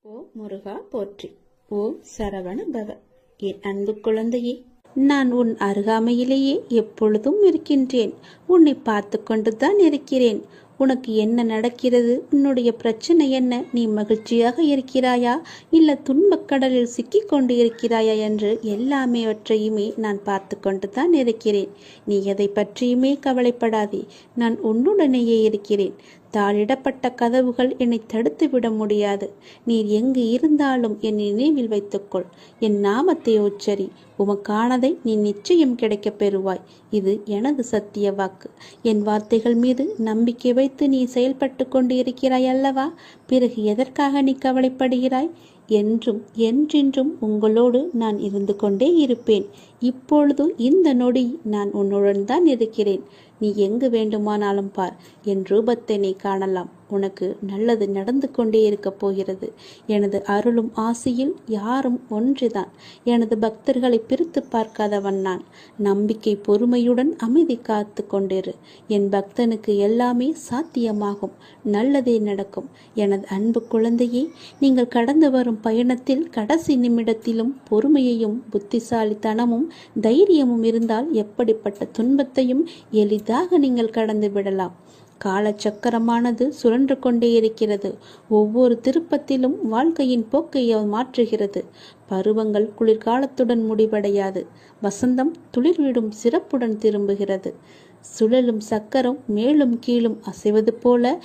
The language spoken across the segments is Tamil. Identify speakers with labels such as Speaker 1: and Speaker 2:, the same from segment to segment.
Speaker 1: ஓ முருகா போற்றி. ஓம் சரவண பவ. என் அன்பு குழந்தையே, நான் உன் அருகாமையிலேயே எப்பொழுதும் இருக்கின்றேன். உன்னை பார்த்து கொண்டுதான் இருக்கிறேன். உனக்கு என்ன நடக்கிறது? உன்னுடைய பிரச்சனை என்ன? நீ மகிழ்ச்சியாக இருக்கிறாயா, இல்ல துன்பக்கடலில் சிக்கிக் கொண்டு இருக்கிறாயா என்று எல்லாமேவற்றையுமே நான் பார்த்து கொண்டுதான் இருக்கிறேன். நீ எதை பற்றியுமே கவலைப்படாதே. நான் உன்னுடனேயே இருக்கிறேன். தாளிடப்பட்ட கதவுகள் என்னை தடுத்து விட முடியாது. நீர் எங்கு இருந்தாலும் என் நினைவில் வைத்துக்கொள். என் நாமத்தை உச்சரி. உமக்கானதை நீ நிச்சயம் கிடைக்கப் பெறுவாய். இது எனது சத்திய வாக்கு. என் வார்த்தைகள் மீது நம்பிக்கை வைத்து நீ செயல்பட்டு கொண்டு இருக்கிறாய் அல்லவா? பிறகு எதற்காக நீ கவலைப்படுகிறாய்? என்றும் என்றென்றும் உங்களோடு நான் இருந்து கொண்டே இருப்பேன். இப்பொழுது இந்த நொடி நான் உன்னுடன் தான் இருக்கிறேன். நீ எங்கு வேண்டுமானாலும் பார், என் ரூபத்தை நீ காணலாம். உனக்கு நல்லது நடந்து கொண்டே இருக்கப் போகிறது. எனது அருளும் ஆசையில் யாரும் ஒன்றுதான். எனது பக்தர்களை பிரித்து பார்க்காதவன் நான். நம்பிக்கை பொறுமையுடன் அமைதி காத்து கொண்டிரு. என் பக்தனுக்கு எல்லாமே சாத்தியமாகும். நல்லதே நடக்கும். எனது அன்பு குழந்தையே, நீங்கள் கடந்து வரும் பயணத்தில் கடைசி நிமிடத்திலும் பொறுமையையும் புத்திசாலித்தனமும் தைரியமும் இருந்தால் எப்படிப்பட்ட துன்பத்தையும் எளிதாக நீங்கள் கடந்து விடலாம். காலச்சக்கரமானது சுழன்று கொண்டே இருக்கிறது. ஒவ்வொரு திருப்பத்திலும் வாழ்க்கையின் போக்கை மாற்றுகிறது. பருவங்கள் குளிர்காலத்துடன் முடிவடையாது. வசந்தம் துளிர்விடும் சிறப்புடன் திரும்புகிறது. சுழலும் சக்கரம் மேலும் கீழும் அசைவது போல,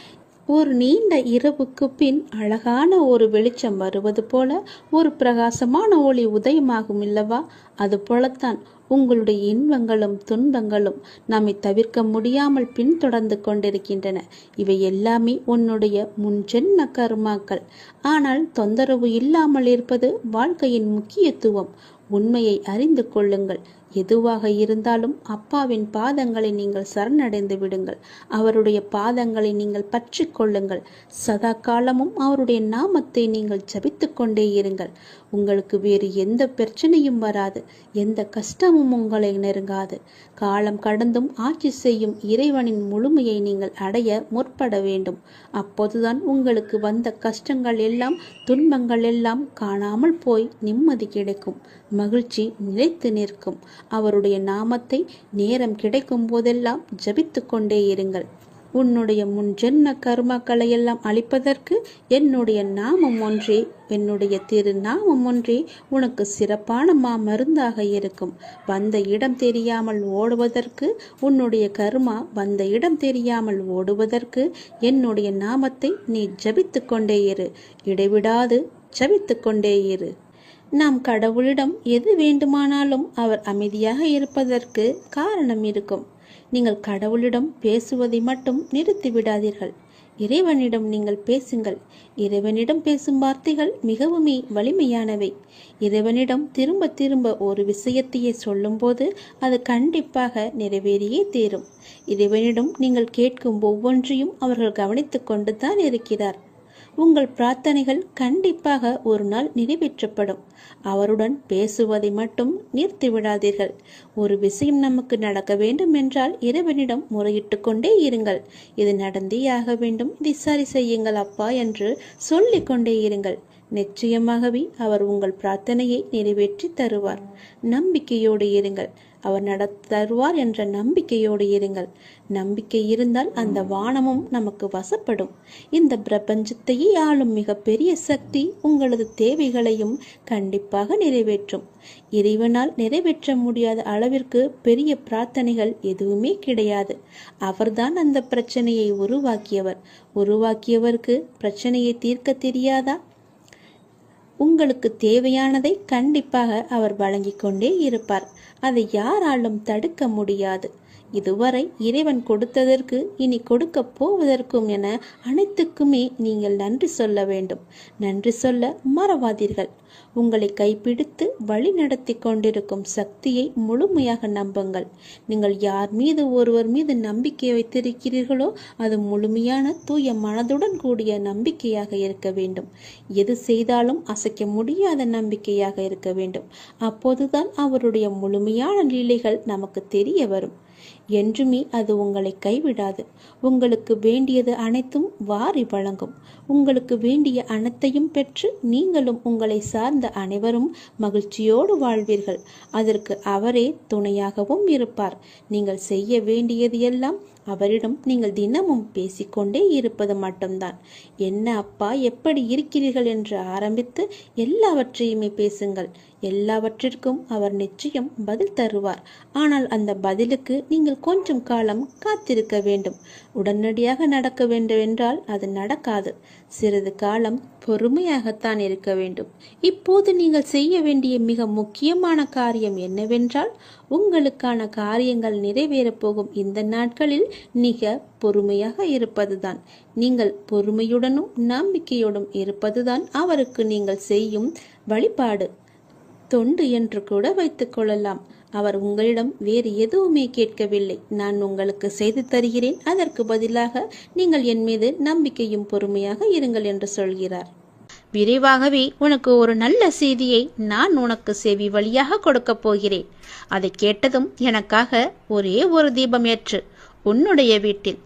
Speaker 1: ஒரு நீண்ட இரவுக்கு பின் அழகான ஒரு வெளிச்சம் வருவது போல ஒரு பிரகாசமான ஒளி உதயமாகும் இல்லவா? அது போலத்தான் உங்களுடைய இன்பங்களும் துன்பங்களும் நம்மை தவிர்க்க முடியாமல் பின்தொடர்ந்து கொண்டிருக்கின்றன. இவை எல்லாமே உன்னுடைய முன்ஜென்ம கர்மாக்கள். ஆனால் தொந்தரவு இல்லாமல் இருப்பது வாழ்க்கையின் முக்கியத்துவம். உண்மையை அறிந்து கொள்ளுங்கள். எதுவாக இருந்தாலும் அப்பாவின் பாதங்களை நீங்கள் சரணடைந்து விடுங்கள். அவருடைய பாதங்களை நீங்கள் பற்றி கொள்ளுங்கள். சதா காலமும் அவருடைய நாமத்தை நீங்கள் ஜபித்து கொண்டே இருங்கள். உங்களுக்கு வேறு எந்த பிரச்சனையும் வராது. எந்த கஷ்டமும் உங்களை நெருங்காது. காலம் கடந்தும் ஆட்சி செய்யும் இறைவனின் முழுமையை நீங்கள் அடைய முற்பட வேண்டும். அப்போதுதான் உங்களுக்கு வந்த கஷ்டங்கள் எல்லாம் துன்பங்கள் எல்லாம் காணாமல் போய் நிம்மதி கிடைக்கும். மகிழ்ச்சி நிலைத்து நிற்கும். அவருடைய நாமத்தை நேரம் கிடைக்கும் போதெல்லாம் ஜபித்து கொண்டே இருங்கள். உன்னுடைய முன்ஜென்ம கர்மாக்களை எல்லாம் அழிப்பதற்கு என்னுடைய நாமம் ஒன்றே, என்னுடைய திருநாமம் ஒன்றே உனக்கு சிறப்பான மருந்தாக இருக்கும். வந்த இடம் தெரியாமல் ஓடுவதற்கு, உன்னுடைய கர்மா வந்த இடம் தெரியாமல் ஓடுவதற்கு என்னுடைய நாமத்தை நீ ஜபித்து கொண்டே இரு. இடைவிடாது ஜபித்து கொண்டே இரு. நாம் கடவுளிடம் எது வேண்டுமானாலும் அவர் அமைதியாக இருப்பதற்கு காரணம் இருக்கும். நீங்கள் கடவுளிடம் பேசுவதை மட்டும் நிறுத்தி விடாதீர்கள். இறைவனிடம் நீங்கள் பேசுங்கள். இறைவனிடம் பேசும் வார்த்தைகள் மிகவும் வலிமையானவை. இறைவனிடம் திரும்ப திரும்ப ஒரு விஷயத்தையே சொல்லும்போது அது கண்டிப்பாக நிறைவேறியே தீரும். இறைவனிடம் நீங்கள் கேட்கும் ஒவ்வொன்றையும் அவர்கள் கவனித்து கொண்டு தான் இருக்கிறார். உங்கள் பிரார்த்தனைகள் கண்டிப்பாக ஒரு நாள் நிறைவேற்றப்படும். அவருடன் பேசுவதை மட்டும் நிறுத்தி விடாதீர்கள். ஒரு விஷயம் நமக்கு நடக்க வேண்டும் என்றால் இறைவனிடம் முறையிட்டு கொண்டே இருங்கள். இது நடந்தே ஆக வேண்டும், இதை சரி செய்யுங்கள் அப்பா என்று சொல்லிக் கொண்டே இருங்கள். நிச்சயமாகவே அவர் உங்கள் பிரார்த்தனையை நிறைவேற்றி தருவார். நம்பிக்கையோடு இருங்கள். அவர் தருவார் என்ற நம்பிக்கையோடு இருங்கள். நம்பிக்கை இருந்தால் அந்த வானமும் நமக்கு வசப்படும். இந்த பிரபஞ்சத்தையே ஆளும் மிக பெரிய சக்தி உங்களது தேவைகளையும் கண்டிப்பாக நிறைவேற்றும். இறைவனால் நிறைவேற்ற முடியாத அளவிற்கு பெரிய பிரார்த்தனைகள் எதுவுமே கிடையாது. அவர்தான் அந்த பிரச்சனையை உருவாக்கியவர். உருவாக்கியவருக்கு பிரச்சனையை தீர்க்க தெரியாதா? உங்களுக்கு தேவையானதை கண்டிப்பாக அவர் வழங்கிக் கொண்டே இருப்பார். அதை யாராலும் தடுக்க முடியாது. இதுவரை இறைவன் கொடுத்ததற்கு இனி கொடுக்க போவதற்கும் என அனைத்துக்குமே நீங்கள் நன்றி சொல்ல வேண்டும். நன்றி சொல்ல மறவாதீர்கள். உங்களை கைப்பிடித்து வழி நடத்தி கொண்டிருக்கும் சக்தியை முழுமையாக நம்புங்கள். நீங்கள் யார் மீது ஒருவர் மீது நம்பிக்கை வைத்திருக்கிறீர்களோ அது முழுமையான தூய மனதுடன் கூடிய நம்பிக்கையாக இருக்க வேண்டும். எது செய்தாலும் அசைக்க முடியாத நம்பிக்கையாக இருக்க வேண்டும். அப்போதுதான் அவருடைய முழுமையான லீலைகள் நமக்கு தெரிய வரும். என்றுமே அது உங்களை கைவிடாது. உங்களுக்கு வேண்டியது அனைத்தும் வாரி வழங்கும். உங்களுக்கு வேண்டிய அனைத்தையும் பெற்று நீங்களும் உங்களை சார்ந்த அனைவரும் மகிழ்ச்சியோடு வாழ்வீர்கள். அதற்கு அவரே துணையாகவும் இருப்பார். நீங்கள் செய்ய வேண்டியது எல்லாம் அவரிடம் நீங்கள் தினமும் பேசிக்கொண்டே இருப்பது மட்டும்தான். என்ன அப்பா, எப்படி இருக்கிறீர்கள் என்று ஆரம்பித்து எல்லாவற்றையுமே பேசுங்கள். எல்லாவற்றிற்கும் அவர் நிச்சயம் பதில் தருவார். ஆனால் அந்த பதிலுக்கு நீங்கள் கொஞ்சம் காலம் காத்திருக்க வேண்டும். உடனடியாக நடக்க வேண்டும் என்றால் அது நடக்காது. சிறிது காலம் பொறுமையாகத்தான் இருக்க வேண்டும். இப்போது நீங்கள் செய்ய வேண்டிய மிக முக்கியமான காரியம் என்னவென்றால், உங்களுக்கான காரியங்கள் நிறைவேறப் போகும் இந்த நாட்களில் மிக பொறுமையாக இருப்பதுதான். நீங்கள் பொறுமையுடனும் நம்பிக்கையோடும் இருப்பதுதான் அவருக்கு நீங்கள் செய்யும் வழிபாடு, தொண்டு என்று கூட வைத்துக் கொள்ளலாம். அவர் உங்களிடம் வேறு எதுவுமே கேட்கவில்லை. நான் உங்களுக்கு செய்து தருகிறேன், அதற்கு பதிலாக நீங்கள் என் மீது நம்பிக்கையும் பொறுமையாக இருங்கள் என்று சொல்கிறார். விரைவாகவே உனக்கு ஒரு நல்ல செய்தியை நான் உனக்கு செவி வழியாக கொடுக்கப் போகிறேன். அதை கேட்டதும் எனக்காக ஒரே ஒரு தீபம் ஏற்று உன்னுடைய வீட்டில்.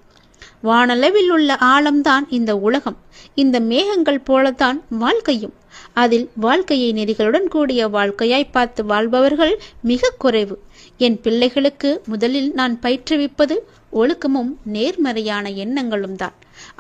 Speaker 1: வானளவில் உள்ள ஆழம்தான் இந்த உலகம். இந்த மேகங்கள் போலத்தான் வாழ்க்கையும். அதில் வாழ்க்கையை நெறிகளுடன் கூடிய வாழ்க்கையாய் பார்த்து வாழ்பவர்கள் மிக குறைவு. என் பிள்ளைகளுக்கு முதலில் நான் பயிற்றுவிப்பது ஒழுக்கமும் நேர்மறையான எண்ணங்களும் தான்.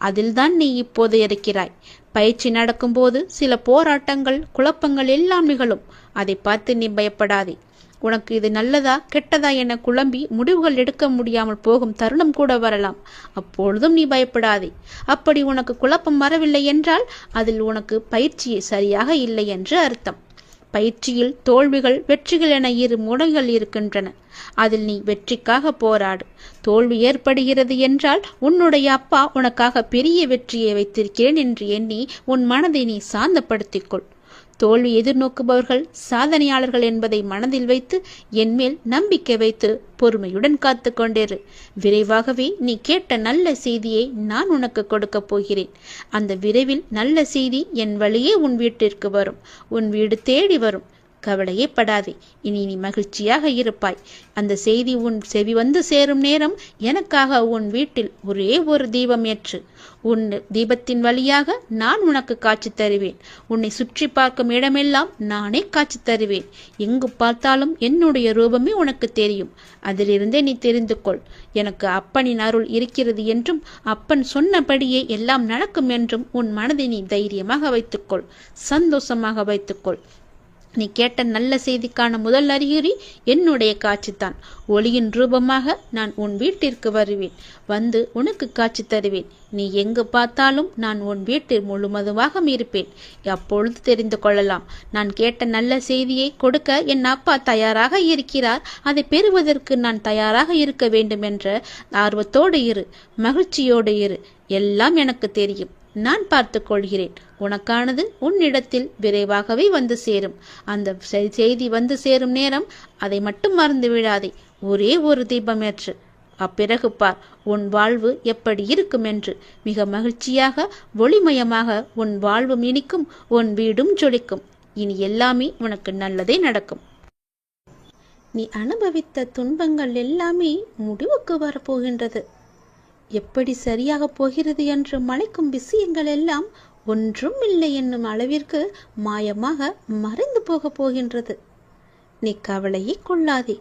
Speaker 1: அதில்தான் நீ இப்போது இருக்கிறாய். பயிற்சி நடக்கும்போது சில போராட்டங்கள், குழப்பங்கள் எல்லாம் நிகழும். அதை பார்த்து நீ பயப்படாதே. உனக்கு இது நல்லதா கெட்டதா என குழம்பி முடிவுகள் எடுக்க முடியாமல் போகும் தருணம் கூட வரலாம். அப்பொழுதும் நீ பயப்படாதே. அப்படி உனக்கு குழப்பம் வரவில்லை என்றால் அதில் உனக்கு பயிற்சி சரியாக இல்லை என்று அர்த்தம். பயிற்சியில் தோல்விகள், வெற்றிகள் என இரு முனைகள் இருக்கின்றன. அதில் நீ வெற்றிக்காக போராடு. தோல்வி ஏற்படுகிறது என்றால் உன்னுடைய அப்பா உனக்காக பெரிய வெற்றியை வைத்திருக்கிறேன் என்று எண்ணி உன் மனதை நீ சாந்தப்படுத்திக்கொள். தோல்வி எதிர்நோக்குபவர்கள் சாதனையாளர்கள் என்பதை மனதில் வைத்து என்மேல் நம்பிக்கை வைத்து பொறுமையுடன் காத்து கொண்டிரு. விரைவாகவே நீ கேட்ட நல்ல செய்தியை நான் உனக்கு கொடுக்க போகிறேன். அந்த விரைவில் நல்ல செய்தி என் வழியே உன் வீட்டிற்கு வரும். உன் வீடு தேடி வரும். கவலையே படாதே. இனி நீ மகிழ்ச்சியாக இருப்பாய். அந்த செய்தி உன் செவி வந்து சேரும் நேரம் எனக்காக உன் வீட்டில் ஒரே ஒரு தீபம் ஏற்று. உன் தீபத்தின் வழியாக நான் உனக்கு காட்சி தருவேன். உன்னை சுற்றி பார்க்கும் இடமெல்லாம் நானே காட்சி தருவேன். எங்கு பார்த்தாலும் என்னுடைய ரூபமே உனக்கு தெரியும். அதிலிருந்தே நீ தெரிந்து கொள். எனக்கு அப்பனின் அருள் இருக்கிறது என்றும் அப்பன் சொன்னபடியே எல்லாம் நடக்கும் என்றும் உன் மனதை நீ தைரியமாக வைத்துக்கொள். சந்தோஷமாக வைத்துக்கொள். நீ கேட்ட நல்ல செய்திக்கான முதல் அறிகுறி என்னுடைய காட்சித்தான். ஒளியின் ரூபமாக நான் உன் வீட்டிற்கு வருவேன். வந்து உனக்கு காட்சி தருவேன். நீ எங்கு பார்த்தாலும் நான் உன் வீட்டில் முழுவதுமாக இருப்பேன். அப்பொழுது தெரிந்து கொள்ளலாம். நான் கேட்ட நல்ல செய்தியை கொடுக்க என் அப்பா தயாராக இருக்கிறார். அதை பெறுவதற்கு நான் தயாராக இருக்க வேண்டும் என்ற ஆர்வத்தோடு இரு. மகிழ்ச்சியோடு இரு. எல்லாம் எனக்கு தெரியும். நான் பார்த்து கொள்கிறேன். உனக்கானது உன்னிடத்தில் விரைவாகவே வந்து சேரும். அந்த செய்தி வந்து சேரும் நேரம் அதை மட்டும் மறந்து விடாதே. ஒரே ஒரு தீபம் ஏற்று. அப்பிறகு பார் உன் வாழ்வு எப்படி இருக்கும் என்று. மிக மகிழ்ச்சியாக ஒளிமயமாக உன் வாழ்வும் இனிக்கும், உன் வீடும் ஜொலிக்கும். இனி எல்லாமே உனக்கு நல்லதே நடக்கும். நீ அனுபவித்த துன்பங்கள் எல்லாமே முடிவுக்கு வரப்போகின்றது. எப்படி சரியாக போகிறது என்று மலைக்கும் விஷயங்கள் எல்லாம் ஒன்றும் இல்லை என்னும் அளவிற்கு மாயமாக மறைந்து போக போகின்றது. நீ கவலையே கொள்ளாதே.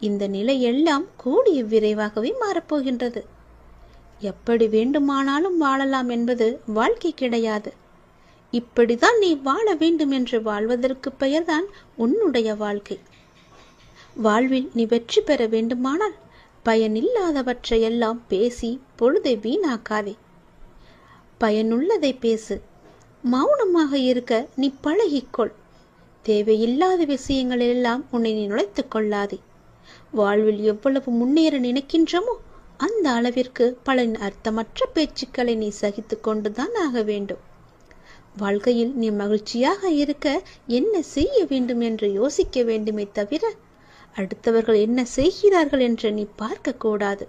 Speaker 1: இந்த நிலை எல்லாம் கூடிய விரைவாகவே மாறப்போகின்றது. எப்படி வேண்டுமானாலும் வாழலாம் என்பது வாழ்க்கை கிடையாது. இப்படிதான் நீ வாழ வேண்டும் என்று வாழ்வதற்கு பெயர்தான் உன்னுடைய வாழ்க்கை. வாழ்வில் நீ வெற்றி பெற வேண்டுமானால் பயனில்லாதவற்றையெல்லாம் பேசி பொழுதை வீணாக்காதே. பயனுள்ளதை பேசு. மௌனமாக இருக்க நீ பழகிக்கொள். தேவையில்லாத விஷயங்களெல்லாம் உன்னை நீ நுழைத்துக் கொள்ளாதே. வாழ்வில் எவ்வளவு முன்னேற நினைக்கின்றமோ அந்த அளவிற்கு பல அர்த்தமற்ற பேச்சுக்களை நீ சகித்து கொண்டுதான் ஆக வேண்டும். வாழ்க்கையில் நீ மகிழ்ச்சியாக இருக்க என்ன செய்ய வேண்டும் என்று யோசிக்க வேண்டுமே தவிர அடுத்தவர்கள் என்ன செய்கிறார்கள் என்று நீ பார்க்க கூடாது.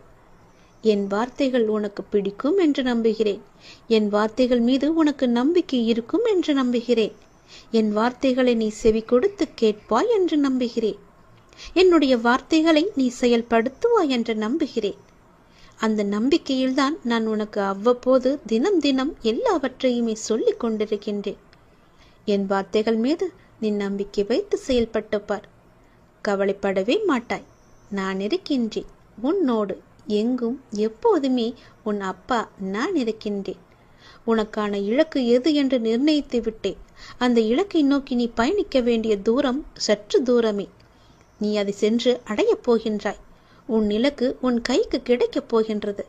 Speaker 1: என் வார்த்தைகள் உனக்கு பிடிக்கும் என்று நம்புகிறேன். என் வார்த்தைகள் மீது உனக்கு நம்பிக்கை இருக்கும் என்று நம்புகிறேன். என் வார்த்தைகளை நீ செவி கொடுத்து கேட்பாய் என்று நம்புகிறேன். என்னுடைய வார்த்தைகளை நீ செயல்படுத்துவாய் என்று நம்புகிறேன். அந்த நம்பிக்கையில்தான் நான் உனக்கு அவ்வப்போது தினம் தினம் எல்லாவற்றையுமே சொல்லிக் கொண்டிருக்கின்றேன். என் வார்த்தைகள் மீது நீ நம்பிக்கை வைத்து செயல்பட்டு பார். கவலைப்படவே மாட்டாய். நான் இருக்கின்றேன் உன்னோடு. எங்கும் எப்போதுமே உன் அப்பா நான் இருக்கின்றேன். உனக்கான இலக்கு எது என்று நிர்ணயித்து விட்டேன். அந்த இலக்கை நோக்கி நீ பயணிக்க வேண்டிய தூரம் சற்று தூரமே. நீ அதை சென்று அடையப் போகின்றாய். உன் இலக்கு உன் கைக்கு கிடைக்கப் போகின்றது.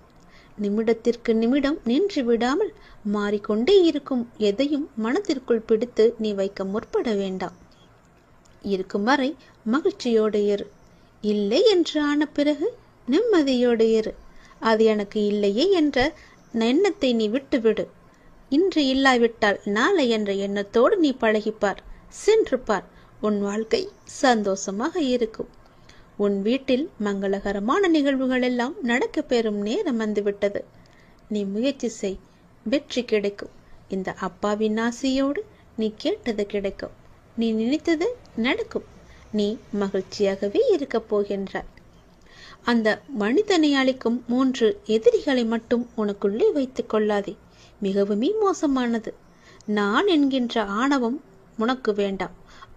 Speaker 1: நிமிடத்திற்கு நிமிடம் நின்று விடாமல் மாறிக்கொண்டே இருக்கும் எதையும் மனத்திற்குள் பிடித்து நீ வைக்க முற்பட வேண்டாம். இருக்கும் வரை மகிழ்ச்சியோடு இரு. இல்லை என்று ஆன பிறகு நிம்மதியோடு இரு. அது எனக்கு இல்லையே என்ற எண்ணத்தை நீ விட்டுவிடு. இன்று இல்லாவிட்டால் நாளை என்ற எண்ணத்தோடு நீ பழகிப்பார். சென்று பார். உன் வாழ்க்கை சந்தோஷமாக இருக்கும். உன் வீட்டில் மங்களகரமான நிகழ்வுகள் எல்லாம் நடக்க பெறும் நேரம் வந்துவிட்டது. நீ முயற்சி செய். வெற்றி கிடைக்கும். இந்த அப்பாவின் ஆசையோடு நீ கேட்டது கிடைக்கும். நீ நினைத்தது நடக்கும். நீ மகிழ்ச்சியாகவே இருக்கப் போகின்றாய். அந்த மனிதனை அளிக்கும் 3 எதிரிகளை மட்டும் உனக்குள்ளே வைத்துக் கொள்ளாதே. மிகவுமே மோசமானது. நான் என்கின்ற ஆணவம் உனக்கு வேண்டாம்.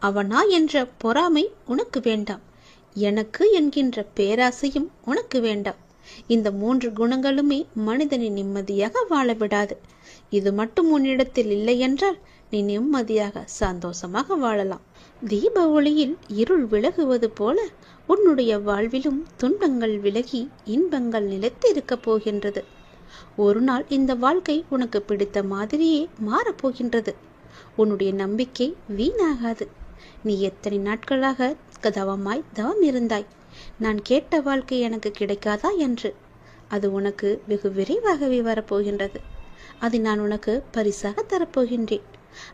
Speaker 1: அவனா என்ற பொறாமை உனக்கு வேண்டாம். எனக்கு என்கின்ற பேராசையும் உனக்கு வேண்டாம். இந்த 3 குணங்களுமே மனிதனை நிம்மதியாக வாழ விடாது. இது மட்டும் உன்னிடத்தில் இல்லை என்றால் நீ நிம்மதியாக சந்தோஷமாக வாழலாம். தீப ஒளியில் இருள் விலகுவது போல உன்னுடைய வாழ்விலும் துன்பங்கள் விலகி இன்பங்கள் நிலைத்து இருக்கப் போகின்றது. ஒரு நாள் இந்த வாழ்க்கை உனக்கு பிடித்த மாதிரியே மாறப்போகின்றது. உன்னுடைய நம்பிக்கை வீணாகாது. நீ எத்தனை நாட்களாக தவம் இருந்தாய். நான் கேட்ட வாழ்க்கை எனக்கு கிடைக்காதா என்று. அது உனக்கு வெகு விரைவாகவே வரப்போகின்றது. அதை நான் உனக்கு பரிசாக தரப்போகின்றேன்.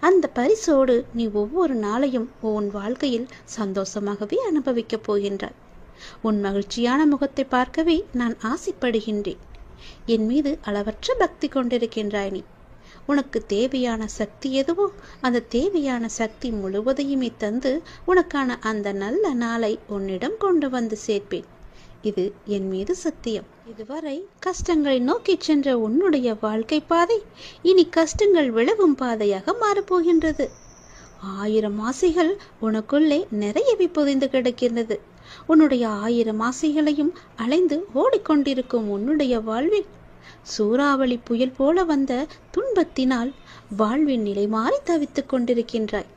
Speaker 1: அந்த பரிசோடு நீ ஒவ்வொரு நாளையும் உன் வாழ்க்கையில் சந்தோஷமாகவே அனுபவிக்கப் போகின்றாய். உன் மகிழ்ச்சியான முகத்தை பார்க்கவே நான் ஆசைப்படுகின்றேன். என் மீது அளவற்ற பக்தி கொண்டிருக்கின்றாய் நீ. உனக்கு தேவையான சக்தி எதுவோ அந்த தேவையான சக்தி முழுவதையுமே தந்து உனக்கான அந்த நல்ல நாளை உன்னிடம் கொண்டு வந்து சேர்ப்பேன். இது என் மீது சத்தியம். இதுவரை கஷ்டங்களை நோக்கி சென்ற உன்னுடைய வாழ்க்கை பாதை இனி கஷ்டங்கள் விலகும் பாதையாக மாறப்போகின்றது. 1000 ஆசைகள் உனக்குள்ளே நிறையவே புதைந்து கிடக்கின்றது. உன்னுடைய 1000 ஆசைகளையும் அலைந்து ஓடிக்கொண்டிருக்கும் உன்னுடைய வாழ்வில் சூறாவளி புயல் போல வந்த துன்பத்தினால் வாழ்வின் நிலை மாறி தவித்துக் கொண்டிருக்கின்றாய்.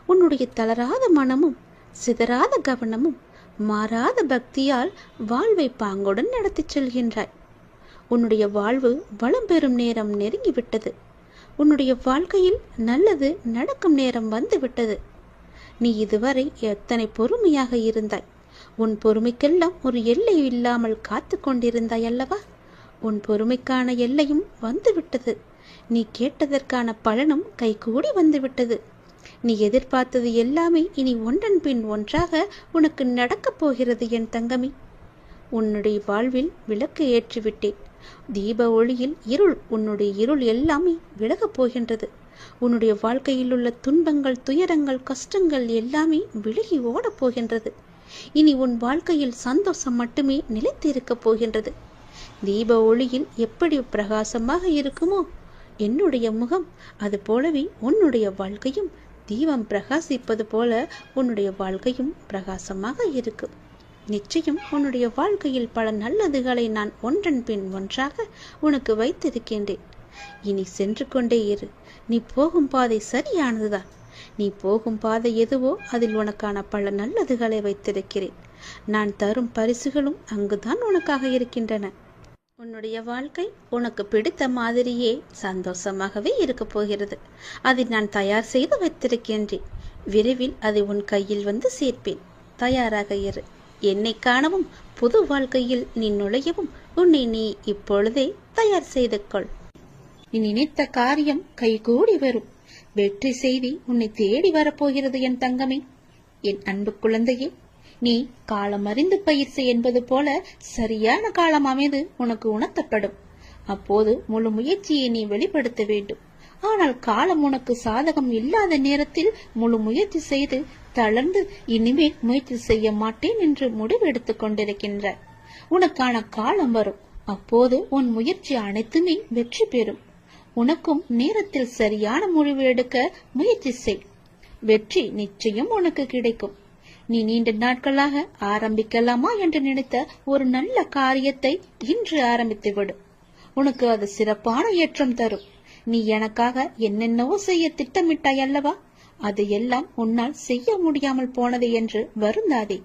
Speaker 1: உன்னுடைய தளராத மனமும் சிதறாத கவனமும் மாறாத பக்தியால் வாழ்வை பாங்குடன் நடத்தி செல்கின்றாய். உன்னுடைய வாழ்வு வளம் பெறும் நேரம் நெருங்கிவிட்டது. உன்னுடைய வாழ்க்கையில் நல்லது நடக்கும் நேரம் வந்துவிட்டது. நீ இதுவரை எத்தனை பொறுமையாக இருந்தாய். உன் பொறுமைக்கெல்லாம் ஒரு எல்லை இல்லாமல் காத்து கொண்டிருந்தாய் அல்லவா? உன் பொறுமைக்கான எல்லையும் வந்துவிட்டது. நீ கேட்டதற்கான பலனும் கைகூடி வந்துவிட்டது. நீ எதிர்பார்த்தது எல்லாமே இனி ஒன்றன் பின் ஒன்றாக உனக்கு நடக்கப் போகிறது என் தங்கமே. உன்னுடைய வாழ்வில் விளக்கு ஏற்றிவிட்டேன். தீப ஒளியில் உன்னுடைய இருள் எல்லாமே விலகப் போகின்றது. உன்னுடைய வாழ்க்கையில் உள்ள துன்பங்கள், துயரங்கள், கஷ்டங்கள் எல்லாமே விலகி ஓடப் போகின்றது. இனி உன் வாழ்க்கையில் சந்தோஷம் மட்டுமே நிலைத்து இருக்கப் போகின்றது. தீப ஒளியில் எப்படி பிரகாசமாக இருக்குமோ என்னுடைய முகம், அது போலவே உன்னுடைய வாழ்க்கையும் தீபம் பிரகாசிப்பது போல உன்னுடைய வாழ்க்கையும் பிரகாசமாக இருக்கும். நிச்சயம் உன்னுடைய வாழ்க்கையில் பல நல்லதுகளை நான் ஒன்றன் பின் ஒன்றாக உனக்கு வைத்திருக்கின்றேன். இனி சென்று கொண்டே இரு. நீ போகும் பாதை சரியானதுதான். நீ போகும் பாதை எதுவோ அதில் உனக்கான பல நல்லதுகளை வைத்திருக்கிறேன். நான் தரும் பரிசுகளும் அங்குதான் உனக்காக இருக்கின்றன. உன்னுடைய வாழ்க்கை உனக்கு பிடித்த மாதிரியே சந்தோஷமாகவே இருக்க போகிறது. அதை நான் தயார் செய்து வைத்திருக்கின்றேன். விரைவில் அதை உன் கையில் வந்து சேர்ப்பேன். தயாராக இரு. என்னை காணவும் புது வாழ்க்கையில் நீ நுழையவும் உன்னை நீ இப்பொழுதே தயார் செய்து கொள். நீ நினைத்த காரியம் கைகூடி வரும். வெற்றி செய்தி உன்னை தேடி வரப்போகிறது என் தங்கமே. என் அன்பு குழந்தையே, நீ காலம் அறிந்து பயிற்சி என்பது போல சரியான காலம் அமைது உனக்கு உணர்த்தப்படும். அப்போது முழு முயற்சியை நீ வெளிப்படுத்த வேண்டும். ஆனால் காலம் உனக்கு சாதகம் இல்லாத நேரத்தில் முழு முயற்சி செய்து தளர்ந்து இனிமேல் முயற்சி செய்ய மாட்டேன் என்று முடிவெடுத்துக் கொண்டிருக்கின்றாய். உனக்கான காலம் வரும். அப்போது உன் முயற்சி அனைத்துமே வெற்றி பெறும். உனக்கும் நேரத்தில் சரியான முடிவு எடுக்க முயற்சி செய். வெற்றி நிச்சயம் உனக்கு கிடைக்கும். நீ நீண்ட நாட்களாக ஆரம்பிக்கலாமா என்று நினைத்த ஒரு நல்ல காரியத்தை இன்று ஆரம்பித்து விடு. உனக்கு அது சிறப்பான ஏற்றம் தரும். நீ எனக்காக என்னென்னவோ செய்ய திட்டமிட்டாய் அல்லவா? அதையெல்லாம் உன்னால் செய்ய முடியாமல் போனது என்று வருந்தாதே.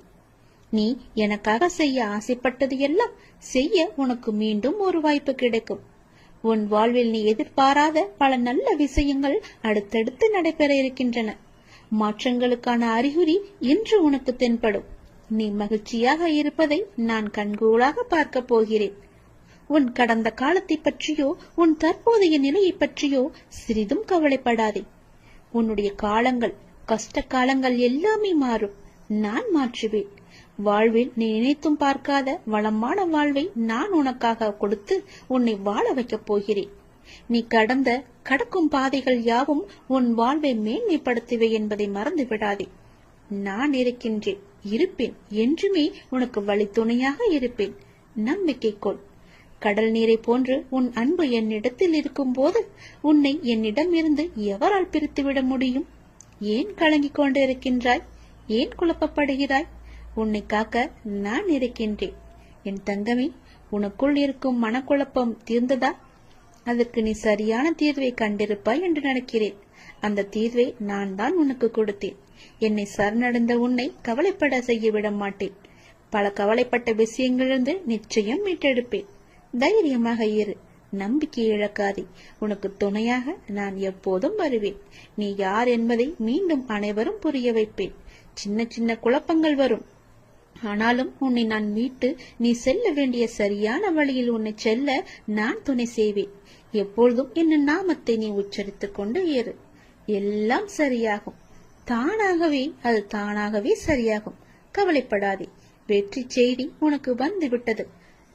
Speaker 1: நீ எனக்காக செய்ய ஆசைப்பட்டது எல்லாம் செய்ய உனக்கு மீண்டும் ஒரு வாய்ப்பு கிடைக்கும். உன் வாழ்வில் நீ எதிர்பாராத பல நல்ல விஷயங்கள் அடுத்தடுத்து நடைபெற இருக்கின்றன. மாற்றங்களுக்கான அறிகுறி இன்று உனக்கு தென்படும். நீ மகிழ்ச்சியாக இருப்பதை நான் கண்கூடாக பார்க்க போகிறேன். உன் கடந்த காலத்தை பற்றியோ உன் தற்போதைய நிலையை பற்றியோ சிறிதும் கவலைப்படாதே. உன்னுடைய காலங்கள், கஷ்ட காலங்கள் எல்லாமே மாறும். நான் மாற்றுவேன். வாழ்வில் நீ நினைத்தும் பார்க்காத வளமான வாழ்வை நான் உனக்காக கொடுத்து உன்னை வாழ வைக்கப் போகிறேன். நீ கடக்கும் பாதைகள் யாவும் உன் வாழ்வை மேன்மைப்படுத்துவே என்பதை மறந்து விடாதே. நான் இருக்கின்றேன், இருப்பேன், என்றுமே உனக்கு வழித்துணையாக இருப்பேன். நம்பிக்கை கொள். கடல் நீரை போன்று உன் அன்பு என்னிடத்தில் இருக்கும் போது உன்னை என்னிடம் இருந்து எவரால் பிரித்துவிட முடியும்? ஏன் கலங்கிக் கொண்டிருக்கின்றாய்? ஏன் குழப்பப்படுகிறாய்? உன்னை காக்க நான் இருக்கின்றேன். என் தங்கமே, உனக்குள் இருக்கும் மனக்குழப்பம் தீர்ந்ததா? அதற்கு நீ சரியான தீர்வை கண்டிருப்பாய் என்று நினைக்கிறேன். அந்த தீர்வை நான் தான் உனக்கு கொடுத்தேன். என்னை சரணடைந்த உன்னை கவலைப்பட செய்ய விட மாட்டேன். பல கவலைப்பட்ட விஷயங்களிலிருந்து நிச்சயம் மீட்டெடுப்பேன். தைரியமாக இரு. நம்பிக்கை இழக்காதே. உனக்கு துணையாக நான் எப்போதும் வருவேன். நீ யார் என்பதை மீண்டும் அனைவரும் புரிய வைப்பேன். சின்ன சின்ன குழப்பங்கள் வரும். ஆனாலும் உன்னை நான் மீட்டு நீ செல்ல வேண்டிய சரியான வழியில் உன்னை செல்ல நான் துணை செய்வேன். எப்பொழுதும் என் நாமத்தை நீ உச்சரித்துக் கொண்டு ஏறு. எல்லாம் சரியாகும். அது தானாகவே சரியாகும். கவலைப்படாதே. வெற்றி செய்தி உனக்கு வந்து விட்டது.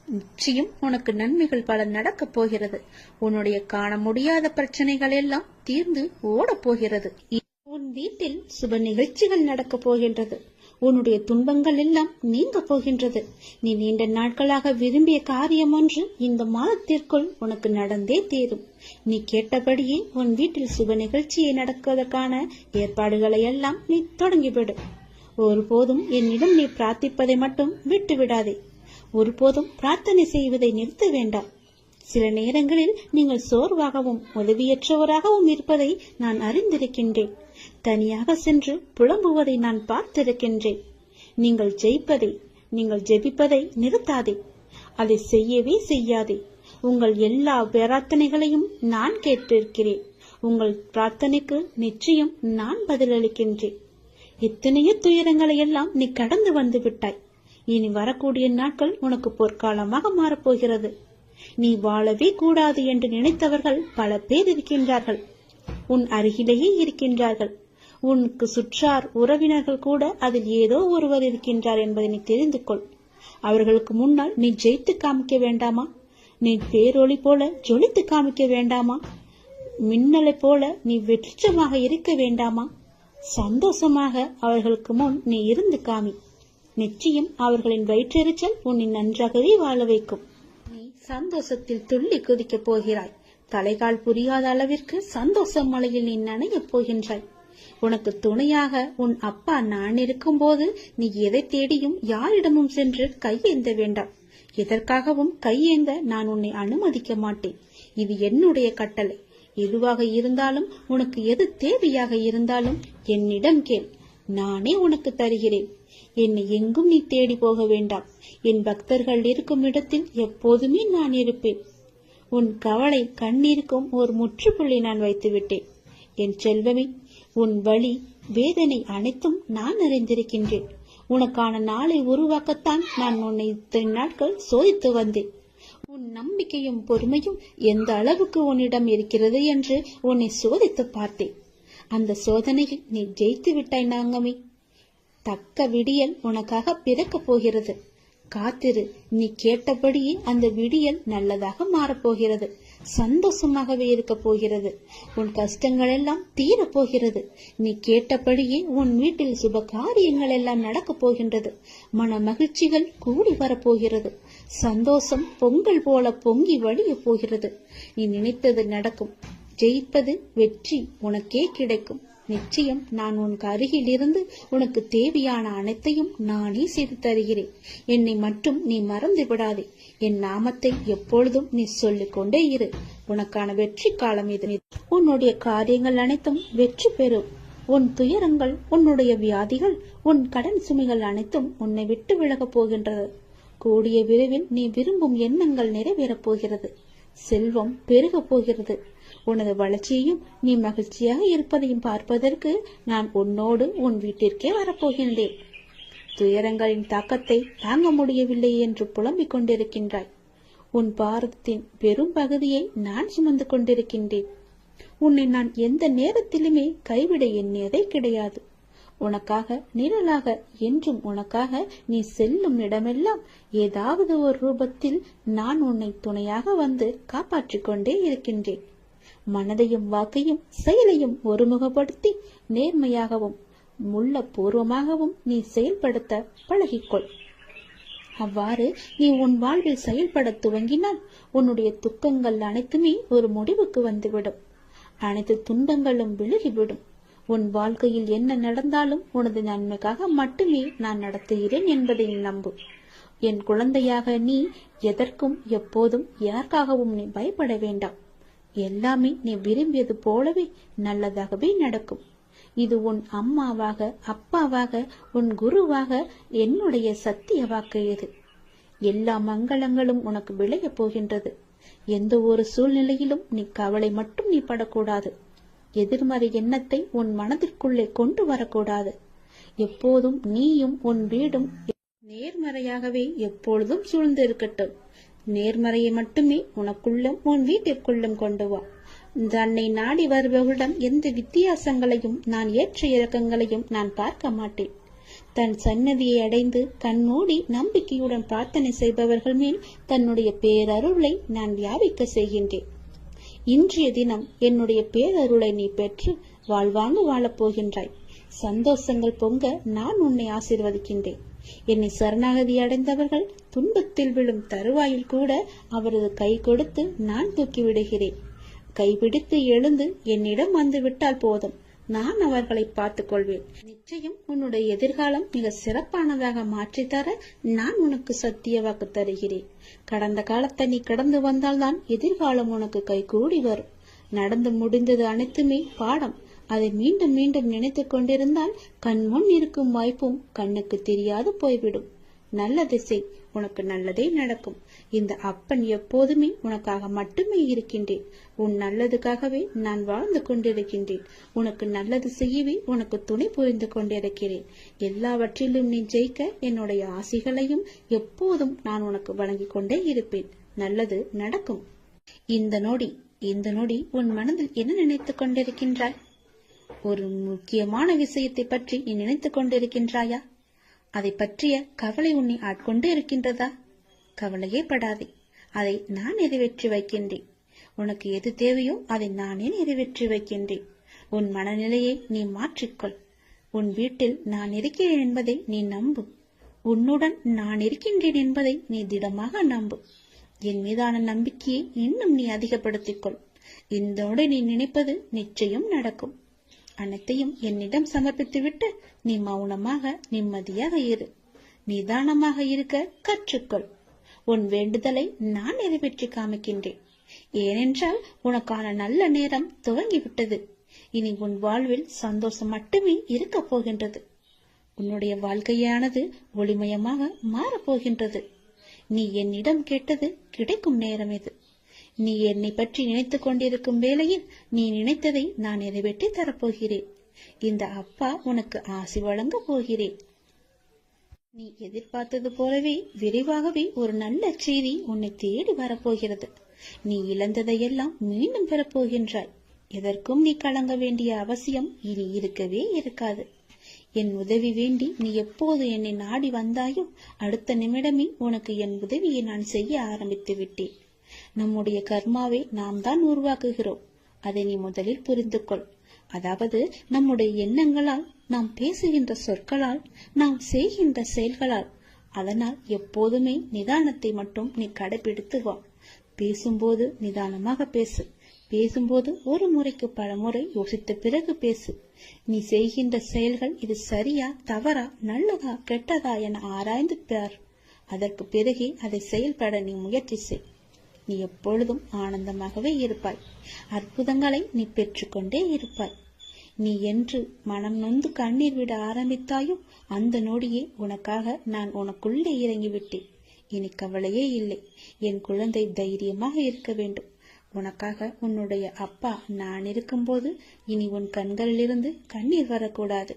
Speaker 1: நிச்சயம் உனக்கு நன்மைகள் பல நடக்கப் போகிறது. உன்னுடைய காண முடியாத பிரச்சனைகள் எல்லாம் தீர்ந்து ஓடப் போகிறது. உன் வீட்டில் சுப நிகழ்ச்சிகள் நடக்கப் போகின்றது. உன்னுடைய துன்பங்கள் எல்லாம் நீங்க போகின்றது. நீ நீண்ட நாட்களாக விரும்பிய காரியம் ஒன்று இந்த மாதத்திற்குள் உனக்கு நடந்தே தீரும். நீ கேட்டபடியே உன் வீட்டில் சுப நிகழ்ச்சியை நடக்குவதற்கான ஏற்பாடுகளை எல்லாம் நீ தொடங்கிவிடு. ஒருபோதும் என்னிடம் நீ பிரார்த்திப்பதை மட்டும் விட்டு விடாதே. ஒருபோதும் பிரார்த்தனை செய்வதை நிறுத்த வேண்டாம். சில நேரங்களில் நீங்கள் சோர்வாகவும் உதவியற்றவராகவும் இருப்பதை நான் அறிந்திருக்கின்றேன். தனியாக சென்று புலம்புவதை நான் பார்த்திருக்கின்றேன். நீங்கள் ஜெபிப்பதை நிறுத்தாதே. அதை செய்யவே செய்யாதே. உங்கள் எல்லா பிரார்த்தனைகளையும் நான் கேட்டிருக்கிறேன். உங்கள் பிரார்த்தனைக்கு நிச்சயம் நான் பதிலளிக்கின்றேன். எத்தனையோ துயரங்களை எல்லாம் நீ கடந்து வந்து விட்டாய். இனி வரக்கூடிய நாட்கள் உனக்கு பொற்காலமாக மாறப்போகிறது. நீ வாழவே கூடாது என்று நினைத்தவர்கள் பல பேர் இருக்கின்றார்கள். உன் அருகிலேயே இருக்கின்றார்கள். உனக்கு சுற்றார் உறவினர்கள் கூட அதில் ஏதோ ஒருவர் இருக்கின்றார் என்பதை நீ தெரிந்து கொள். அவர்களுக்கு முன்னால் நீ ஜெயித்து காமிக்க வேண்டாமா? நீ பேரொளி போல ஜொலித்து காமிக்க வேண்டாமா? மின்னலை போல நீ வெற்றிடமாக இருக்க வேண்டாமா? சந்தோஷமாக அவர்களுக்கு முன் நீ இருந்து காமி. நிச்சயம் அவர்களின் வயிற்றெரிச்சல் உன்னை நன்றாகவே வாழ வைக்கும். நீ சந்தோஷத்தில் துள்ளி குதிக்கப் போகிறாய். தலைகால் புரியாத அளவிற்கு சந்தோஷ மலையில் நீ நனையப் போகின்றாய். உனக்கு துணையாக உன் அப்பா நான் இருக்கும் போது நீ எதை தேடியும் யாரிடமும் சென்று கையேந்த வேண்டாம். எதற்காகவும் கையேந்த நான் உன்னை அனுமதிக்க மாட்டேன். இது என்னுடைய கட்டளை. எதுவாக இருந்தாலும் உனக்கு எது தேவையாக இருந்தாலும் என்னிடம் கேள். நானே உனக்கு தருகிறேன். என்னை எங்கும் நீ தேடி போக வேண்டாம். என் பக்தர்கள் இருக்கும் இடத்தில் எப்போதுமே நான் இருப்பேன். உன் கவலை கண்ணீருக்கும் ஒரு முற்றுப்புள்ளி நான் வைத்து விட்டேன். என் செல்வமே, உன் வலி வேதனை அனைத்தும் நான் அறிந்திருக்கின்றேன். உனக்கான நாளை உருவாக்கத்தான் நான் உன்னை இத்தனை நாட்கள் சோதித்து வந்தேன். உன் நம்பிக்கையும் பொறுமையும் எந்த அளவுக்கு உன்னிடம் இருக்கிறது என்று உன்னை சோதித்து பார்த்தேன். அந்த சோதனையில் நீ ஜெயித்து விட்டாய் நாங்கமே. தக்க விடியல் உனக்காக பிறக்கப் போகிறது. காத்திரு. நீ கேட்டபடியே அந்த விடியல் நல்லதாக மாறப்போகிறது. சந்தோஷமாகவே இருக்க போகிறது. உன் கஷ்டங்கள் எல்லாம் தீரப் போகிறது. நீ கேட்டபடியே உன் வீட்டில் சுப காரியங்கள் எல்லாம் நடக்கப் போகின்றது. மன மகிழ்ச்சிகள் கூடி வரப்போகிறது. சந்தோஷம் பொங்கல் போல பொங்கி வழிய போகிறது. நீ நினைத்தது நடக்கும். ஜெயிப்பது வெற்றி உனக்கே கிடைக்கும். நிச்சயம் நான் உனக்கு அருகில் இருந்து உனக்கு தேவையான அனைத்தையும் நானே செய்து தருகிறேன். என்னை மட்டும் நீ மறந்து விடாதே. என் நாமத்தை எப்பொழுதும் நீ சொல்லிக் கொண்டே இரு. உனக்கான வெற்றி காலம் இது. உன்னுடைய காரியங்கள் அனைத்தும் வெற்றி பெறும். உன் துயரங்கள், உன்னுடைய வியாதிகள், உன் கடன் சுமைகள் அனைத்தும் உன்னை விட்டு விலகப் போகின்றது. கூடிய விரைவில் நீ விரும்பும் எண்ணங்கள் நிறைவேறப் போகிறது. செல்வம் பெருகப் போகிறது. உனது வளர்ச்சியையும் நீ மகிழ்ச்சியாக இருப்பதையும் பார்ப்பதற்கு நான் உன்னோடு உன் வீட்டிற்கே வரப்போகின்றேன். துயரங்களின் தாக்கத்தை தாங்க முடியவில்லை என்று புலம்பிக் கொண்டிருக்கின்றாய். உன் பாரதத்தின் பெரும் பகுதியை நான் சுமந்து கொண்டிருக்கின்றேன். உன்னை நான் எந்த நேரத்திலுமே கைவிட எண்ணியதே கிடையாது. உனக்காக நிழலாக என்றும் உனக்காக நீ செல்லும் இடமெல்லாம் ஏதாவது ஒரு ரூபத்தில் நான் உன்னை துணையாக வந்து காப்பாற்றிக் கொண்டே இருக்கின்றேன். மனதையும் வாக்கையும் செயலையும் ஒருமுகப்படுத்தி நேர்மையாகவும் முள்ளப்பூர்வமாகவும் நீ செயல்படுத்த பழகிக்கொள். அவ்வாறு நீ உன் வாழ்வில் செயல்பட துவங்கினால் உன்னுடைய துக்கங்கள் அனைத்துமே ஒரு முடிவுக்கு வந்துவிடும். அனைத்து துன்பங்களும் விலகிவிடும். உன் வாழ்க்கையில் என்ன நடந்தாலும் உனது நன்மைக்காக மட்டுமே நான் நடத்துகிறேன் என்பதை நம்பு. என் குழந்தையாக நீ எதற்கும் எப்போதும் யாருக்காகவும் நீ பயப்பட வேண்டாம். எல்லாமே நீ விரும்பியது போலவே நல்லதாகவே நடக்கும். இது உன் அம்மாவாக, அப்பாவாக, உன் குருவாக என்னுடைய சத்திய வாக்கு. இது எல்லா மங்களங்களும் உனக்கு விளைய போகின்றது. எந்த ஒரு சூழ்நிலையிலும் நீ கவலை மட்டும் நீ படக்கூடாது. எதிர்மறை எண்ணத்தை உன் மனதிற்குள்ளே கொண்டு வரக்கூடாது. எப்போதும் நீயும் உன் வீடும் நேர்மறையாகவே எப்பொழுதும் சூழ்ந்து இருக்கட்டும். நேர்மறையை மட்டுமே உனக்குள்ளும் உன் வீட்டிற்குள்ளும் கொண்டு வா. தன்னை நாடி வருபவரிடம் எந்த வித்தியாசங்களையும் நான் ஏற்ற இறக்கங்களையும் நான் பார்க்க மாட்டேன். தன் சன்னதியை அடைந்து கண்மூடி நம்பிக்கையுடன் பிரார்த்தனை செய்பவர்கள் மேல் தன்னுடைய பேரருளை நான் வியாபிக்க செய்கின்றேன். இன்றைய தினம் என்னுடைய பேரருளை நீ பெற்று வாழ்வாங்கு வாழப் போகின்றாய். சந்தோஷங்கள் பொங்க நான் உன்னை ஆசீர்வதிக்கின்றேன். என்னை சரணாகதி அடைந்தவர்கள் துன்பத்தில் விழும் தருவாயில் கூட அவரது கை கொடுத்து நான் தூக்கி விடுகிறேன். கைபிடித்து எழுந்து என்னிடம் வந்து விட்டால் போதும், நான் அவர்களை பார்த்துக் கொள்வேன். நிச்சயம் உன்னுடைய எதிர்காலம் மிக சிறப்பானதாக மாற்றித்தர நான் உனக்கு சத்திய வாக்கு தருகிறேன். கடந்த காலத்தை நீ கடந்து வந்தால்தான் எதிர்காலம் உனக்கு கைகூடி வரும். நடந்து முடிந்தது அனைத்துமே பாடம். அதை மீண்டும் மீண்டும் நினைத்து கொண்டிருந்தால் கண்முன் இருக்கும் வாய்ப்பும் கண்ணுக்கு தெரியாது போய்விடும். நல்ல திசை, உனக்கு நல்லதே நடக்கும். இந்த அப்பன் எப்போதுமே உனக்காக மட்டுமே இருக்கின்றேன். உன் நல்லதுக்காகவே நான் வாழ்ந்து கொண்டிருக்கின்றேன். உனக்கு நல்லது செய்யவே உனக்கு துணை புரிந்து கொண்டிருக்கிறேன். எல்லாவற்றிலும் நீ ஜெயிக்க என்னுடைய ஆசைகளையும் எப்போதும் நான் உனக்கு வழங்கிக் கொண்டே இருப்பேன். நல்லது நடக்கும். இந்த நொடி உன் மனதில் என்ன நினைத்துக் கொண்டிருக்கின்றாய்? ஒரு முக்கியமான விஷயத்தை பற்றி நீ நினைத்துக் கொண்டிருக்கின்றாயா? அதை பற்றிய கவலை உன்னை ஆட்கொண்டு இருக்கின்றதா? கவலையே படாதே, அதை நான் நிறைவேற்றி வைக்கின்றேன். உனக்கு எது தேவையோ அதை நானே நிறைவேற்றி வைக்கின்றேன். உன் மனநிலையை நீ மாற்றிக்கொள். உன் வீட்டில் நான் இருக்கிறேன் என்பதை நீ நம்பு. உன்னுடன் நான் இருக்கின்றேன் என்பதை நீ திடமாக நம்பு. என் மீதான நம்பிக்கையை இன்னும் நீ அதிகப்படுத்திக்கொள். இதோடு நீ நினைப்பது நிச்சயம் நடக்கும். அனைத்தையும் என்னிடம் சமர்ப்பித்துவிட்டு நீ மௌனமாக நிம்மதியாக இரு. நிதானமாக இருக்க கற்றுக்கொள். உன் வேண்டுதலை நான் நிறைவேற்றி காமிக்கின்றேன். ஏனென்றால் உனக்கான நல்ல நேரம் துவங்கிவிட்டது. இனி உன் வாழ்வில் சந்தோஷம் மட்டுமே இருக்க போகின்றது. உன்னுடைய வாழ்க்கையானது ஒளிமயமாக மாறப்போகின்றது. நீ என்னிடம் கேட்டது கிடைக்கும் நேரம் இது. நீ என்னை பற்றி நினைத்துக் கொண்டிருக்கும் வேளையில் நீ நினைத்ததை நான் நிறைவேற்றி தரப்போகிறேன். இந்த அப்பா உனக்கு ஆசி வழங்க போகிறேன். நீ எதிர்பார்த்தது போலவே விரைவாகவே ஒரு நல்ல செய்தி உன்னை தேடி வரப்போகிறது. நீ இழந்ததையெல்லாம் மீண்டும் பெறப்போகின்றாய். எதற்கும் நீ கலங்க வேண்டிய அவசியம் இனி இருக்கவே இருக்காது. என் உதவி வேண்டி நீ எப்போது என்னை நாடி வந்தாயோ அடுத்த நிமிடமே உனக்கு என் உதவியை நான் செய்ய ஆரம்பித்து விட்டேன். நம்முடைய கர்மாவை நாம் தான் உருவாக்குகிறோம். அதை நீ முதலில் புரிந்து கொள். அதாவது நம்முடைய எண்ணங்களால், நாம் பேசுகின்ற சொற்களால், நாம் செய்கின்ற செயல்களால். அதனால் எப்போதுமே நிதானத்தை மட்டும் நீ கடைபிடித்து வா. பேசும்போது நிதானமாக பேசு. பேசும்போது ஒரு முறைக்கு பல முறை யோசித்த பிறகு பேசு. நீ செய்கின்ற செயல்கள் இது சரியா, தவறா, நல்லதா, கெட்டதா என ஆராய்ந்து பார். அதற்கு பிறகே அதை செயல்பட நீ முயற்சி செய். நீ எப்பொழுதும் ஆனந்தமாகவே இருப்பாய். அற்புதங்களை நீ பெற்றுக்கொண்டே இருப்பாய். நீ என்று மனம் நொந்து கண்ணீர் விட ஆரம்பித்தாயோ அந்த நொடியே உனக்காக நான் உனக்குள்ளே இறங்கிவிட்டேன். இனி கவலையே இல்லை. என் குழந்தை தைரியமாக இருக்க வேண்டும். உனக்காக உன்னுடைய அப்பா நான் இருக்கும்போது இனி உன் கண்களிலிருந்து கண்ணீர் வரக்கூடாது.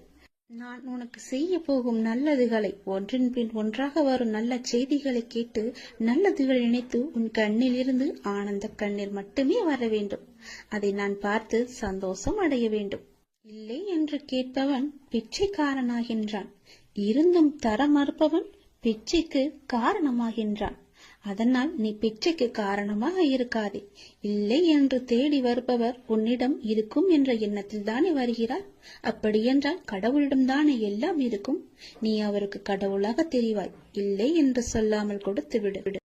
Speaker 1: நான் உனக்கு செய்ய போகும் நல்லதுகளை, ஒன்றின் பின் ஒன்றாக வரும் நல்ல செய்திகளை கேட்டு நல்லதுகள் நினைத்து உன் கண்ணில் இருந்து ஆனந்த கண்ணீர் மட்டுமே வர வேண்டும். அதை நான் பார்த்து சந்தோஷம் அடைய வேண்டும். இல்லை என்று கேட்பவன் பிச்சைக்காரனாகின்றான். இருந்தும் தர மறுப்பவன் பிச்சைக்கு காரணமாகின்றான். அதனால் நீ பிச்சைக்கு காரணமாக இருக்காதே. இல்லை என்று தேடி வருபவர் உன்னிடம் இருக்கும் என்ற எண்ணத்தில் தானே வருகிறார். அப்படியென்றால் கடவுளிடம்தானே எல்லாம் இருக்கும். நீ அவருக்கு கடவுளாக தெரிவாய். இல்லை என்று சொல்லாமல் கொடுத்து விடு.